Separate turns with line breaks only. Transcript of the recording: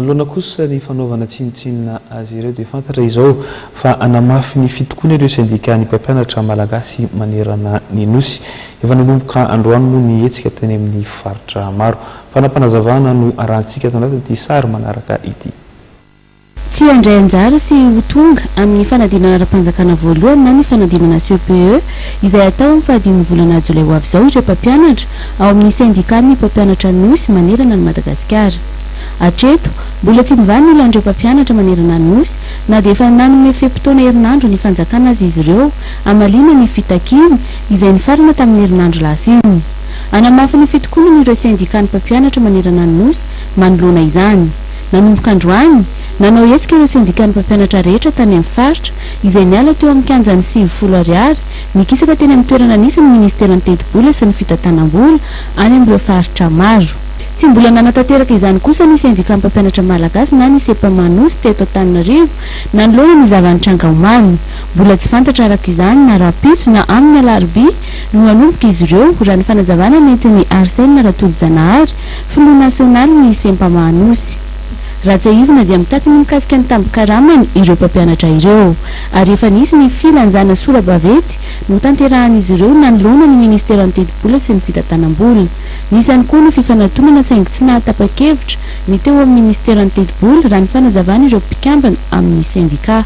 Aloana kosa ny fanaovana tsinotsinona azy ireo dia fantatra izao fa anamafy ny fitokoana ireo sindika ny mpampianatra malagasy manerana ny nosy. Efa nanomboka androany moa ny hetsika teny amin'ny faritra maro. Fanampanazavana no arantsika ato anatin'ity sary manaraka ity.
Tsy handray anjara sy ho tonga amin'ny fanadinana ara-panjakana voalohany na ny fanadinana CPE izay atao amin'ny fahadimy volana jolay ho avy izao ireo mpampianatra ao amin'ny sindikan'ny mpampianatra nosy manerana ny Madagasikara. Hatreto mbola tsy mivany olan'ireo mpampianatra manerana ny nosy na dia efa nanome fe-potoana herinandro ny fanjakana azy izy ireo amalina ny fitakiny izay nifarana tamin'ny herinandro lasa iny. Anamafy ny fitokonana ireo sindikan'ny mpampianatra manerana ny nosy manoloana izany. Nanomboka androany nanao hetsika ireo sindikan'ny mpampianatra rehetra tany amin'ny faritra izay niala teo amin'ny kianjan'ny 90 ariary nikisaka teny amin'ny toerana nisy ny ministera ny teti-bola sy ny fitantanam-bola any amin'ireo faritra maro. Tsy mbola nanatanteraka izany kosa ny sindikan'ny mpampianatra malagasy na ny sepa-manosy teto Antananarivo nanoloana ny zavan'ny Omamy. Mbola tsy fantatra araka izany na rapitso na amin'ny alarobia no hanomboka izy ireo raha ny fanazavana nentin'ny Arsène Ratolojanahary, filoha nasionaly ny sepa-manosy. Raha tsy aivina dia mitaky ny mikasika ny tambo-karamany ireo mpampianatra ireo. Ary efa nisy ny filanjana sora-bavety no tanterahan'izy ireo nanoloana ny ministera ny teti-bola sy ny fitantanam-bola. Nisy ihany koa ny fifanantonana saingy tsy nahatapa-kevitra ny teo amin'ny ministera ny teti-bola raha ny fanazavana ireo mpikambana amin'ny sindika.